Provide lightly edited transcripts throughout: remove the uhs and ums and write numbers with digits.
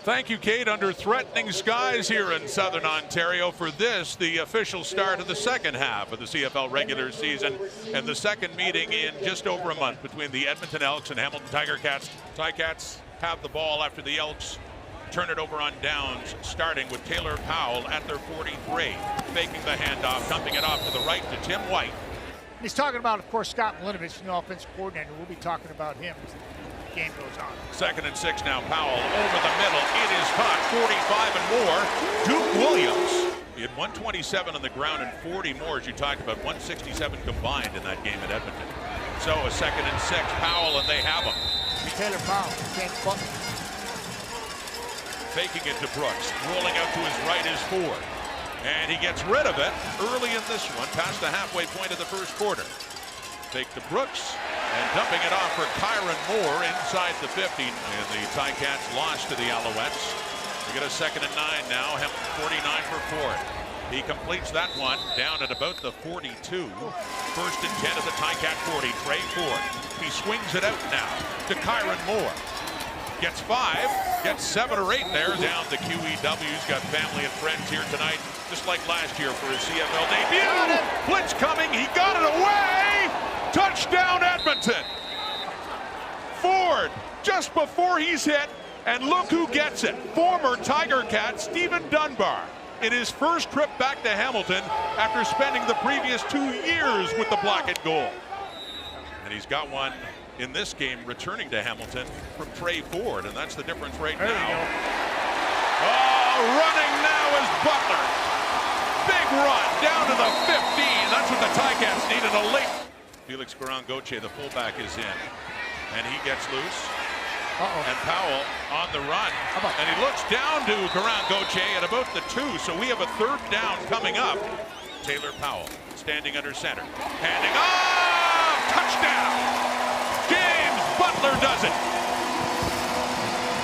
Thank you, Kate. Under threatening skies here in Southern Ontario for this, the official start of the second half of the CFL regular season and the second meeting in just over a month between the Edmonton Elks and Hamilton Tiger Cats. Ticats have the ball after the Elks turn it over on downs, starting with Taylor Powell at their 43, faking the handoff, dumping it off to the right to Tim White. He's talking about, of course, Scott Milinovich, new offensive coordinator. We'll be talking about him as the game goes on. 2nd and 6 now. Powell over the middle. It is caught. 45 and more. Duke Williams. He had 127 on the ground and 40 more, as you talked about. 167 combined in that game at Edmonton. So a 2nd and 6. Powell, and they have him. Taylor Powell. Faking it to Brooks. Rolling out to his right is Ford. And he gets rid of it early in this one, past the halfway point of the first quarter. Fake to Brooks, and dumping it off for Kyron Moore inside the 50. And the Ticats lost to the Alouettes. We get a 2nd and 9 now. Hamilton 49 for Ford. He completes that one down at about the 42. 1st and 10 of the Ticat 40. Tre Ford. He swings it out now to Kyron Moore. Gets 5, gets 7 or 8 there down the QEW's. Got family and friends here tonight, just like last year for his CFL debut. Blitz coming, he got it away. Touchdown Edmonton. Ford just before he's hit, and look who gets it. Former Tiger Cat Steven Dunbar in his first trip back to Hamilton after spending the previous 2 years with the black and gold. And he's got one in this game returning to Hamilton from Tre Ford, and that's the difference right now. Oh, running now is Butler. Big run down to the 15. That's what the Ticats needed, a late. Felix Garan-Gauthier, the fullback, is in, and he gets loose. And Powell on the run, and he looks down to Garan-Gauthier at about the 2, so we have a 3rd down coming up. Taylor Powell standing under center, handing off, touchdown. Butler does it.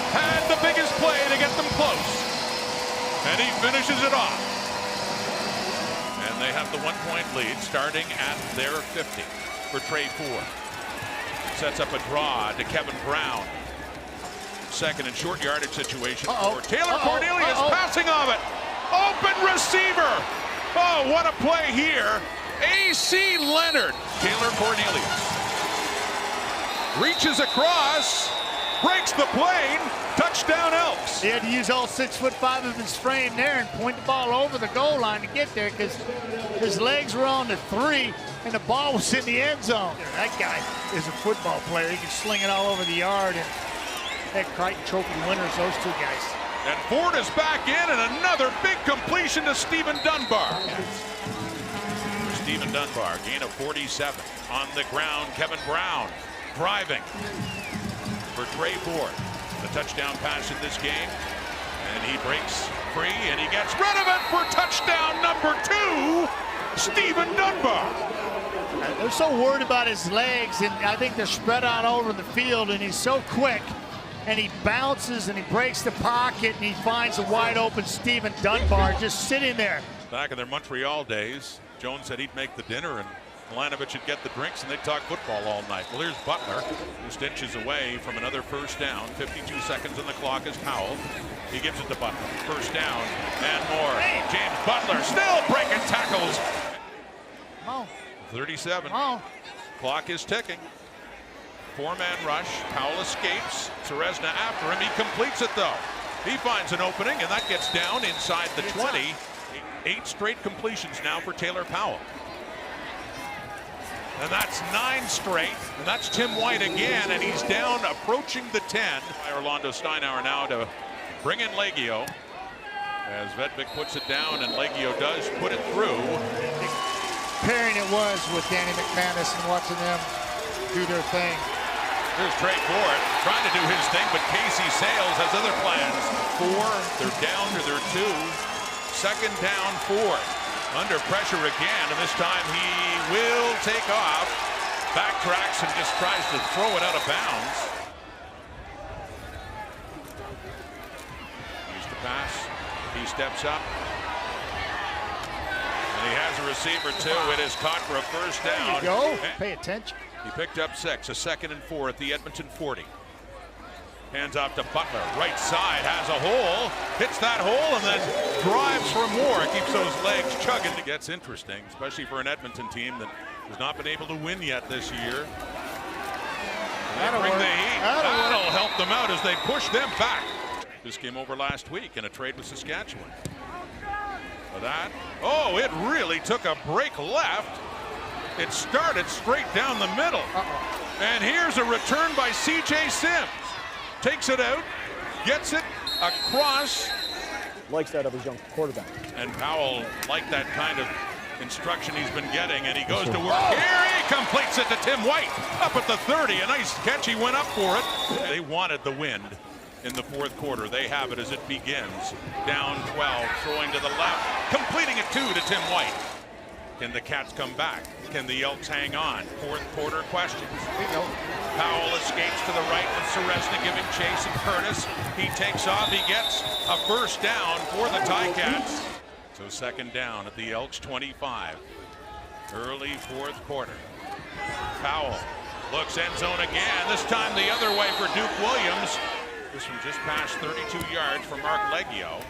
Had the biggest play to get them close. And he finishes it off. And they have the 1-point lead starting at their 50 for Tre Ford. Sets up a draw to Kevin Brown. 2nd and short yardage situation for Taylor Cornelius, passing of it. Open receiver. Oh, what a play here. A.C. Leonard. Taylor Cornelius reaches across, breaks the plane, touchdown Elks. He had to use all 6'5" of his frame there and point the ball over the goal line to get there because his legs were on the 3 and the ball was in the end zone. That guy is a football player. He can sling it all over the yard, and heck, Crichton Trophy winners, those 2 guys. And Ford is back in, and another big completion to Steven Dunbar. Steven Dunbar, gain of 47. On the ground, Kevin Brown driving for Tre Ford. The touchdown pass in this game, and he breaks free, and he gets rid of it for touchdown number 2, Steven Dunbar. They're so worried about his legs, and I think they're spread out over the field, and he's so quick, and he bounces, and he breaks the pocket, and he finds a wide open Steven Dunbar just sitting there. Back in their Montreal days, Jones said he'd make the dinner, and Milanovic would get the drinks, and they'd talk football all night. Well, here's Butler, who inches away from another 1st down. 52 seconds on the clock as Powell. He gives it to Butler. 1st down and more. James Butler still breaking tackles. 37. Clock is ticking. 4-man rush. Powell escapes. Serezna after him. He completes it, though. He finds an opening, and that gets down inside the 20. 8 straight completions now for Taylor Powell. And that's 9 straight, and that's Tim White again, and he's down approaching the 10. Orlando Steinauer now to bring in Leggio as Vedvik puts it down, and Leggio does put it through. Pairing it was with Danny McManus and watching them do their thing. Here's Tre Ford trying to do his thing, but Casey Sales has other plans. 4, they're down to their 2. 2nd down, 4. Under pressure again, and this time he will take off, backtracks, and just tries to throw it out of bounds. Used to pass. He steps up. And he has a receiver, too. It is caught for a 1st down. There you go. Pay attention. He picked up 6, a 2nd and 4 at the Edmonton 40. Hands off to Butler. Right side has a hole. Hits that hole and then drives for more. Keeps those legs chugging. It gets interesting, especially for an Edmonton team that has not been able to win yet this year. Bring the heat. That'll help them out as they push them back. This came over last week in a trade with Saskatchewan. For that. Oh, it really took a break left. It started straight down the middle. And here's a return by C.J. Sims. Takes it out, gets it across. Likes that of his young quarterback. And Powell liked that kind of instruction he's been getting, and he goes to work. Here he completes it to Tim White up at the 30. A nice catch. He went up for it. They wanted the wind in the fourth quarter. They have it as it begins. Down 12, throwing to the left, completing it to Tim White. Can the Cats come back? Can the Elks hang on? Fourth quarter questions. Powell escapes to the right with Seresna giving chase and Curtis. He takes off. He gets a first down for the Ticats. So second down at the Elks 25. Early fourth quarter. Powell looks end zone again. This time the other way for Duke Williams. This one just past 32 yards for Mark Leggio.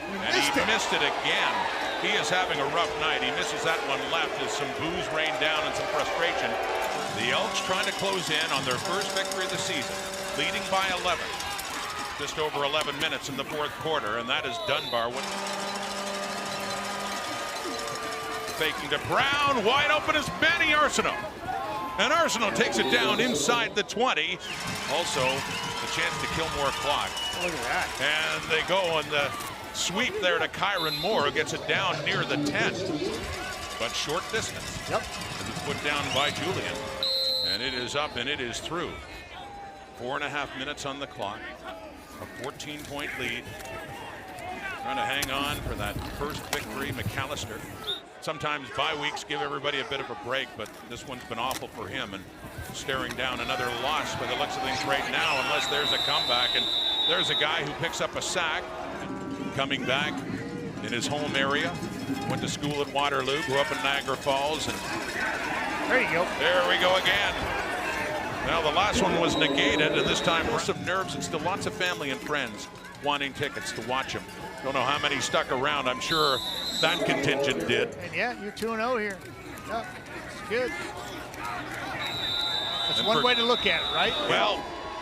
And he missed it again. He is having a rough night. He misses that one left as some booze rained down and some frustration. The Elks trying to close in on their first victory of the season, leading by 11. Just over 11 minutes in the fourth quarter, and that is Dunbar. Faking to Brown, wide open is Manny Arsenault. And Arsenault takes it down inside the 20. Also, a chance to kill more clock. Look at that. And they go on the sweep there to Kyron Moore, who gets it down near the 10. But short distance. Yep. And it's put down by Julian. And it is up and it is through. 4.5 minutes on the clock. A 14-point lead. Trying to hang on for that first victory. McAllister. Sometimes bye weeks give everybody a bit of a break, but this one's been awful for him, and staring down another loss by the looks of things right now, unless there's a comeback. And there's a guy who picks up a sack, coming back in his home area. Went to school at Waterloo, grew up in Niagara Falls, and there you go. There we go again. Now the last one was negated, and this time burst of nerves and still lots of family and friends wanting tickets to watch him. Don't know how many stuck around. I'm sure that contingent did. And yeah, you're 2-0 here. Yeah, it's good. That's one way to look at it, right? Well,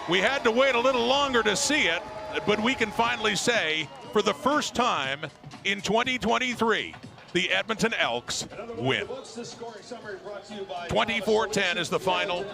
we had to wait a little longer to see it, but we can finally say, for the first time in 2023, the Edmonton Elks win. 24-10 is the final.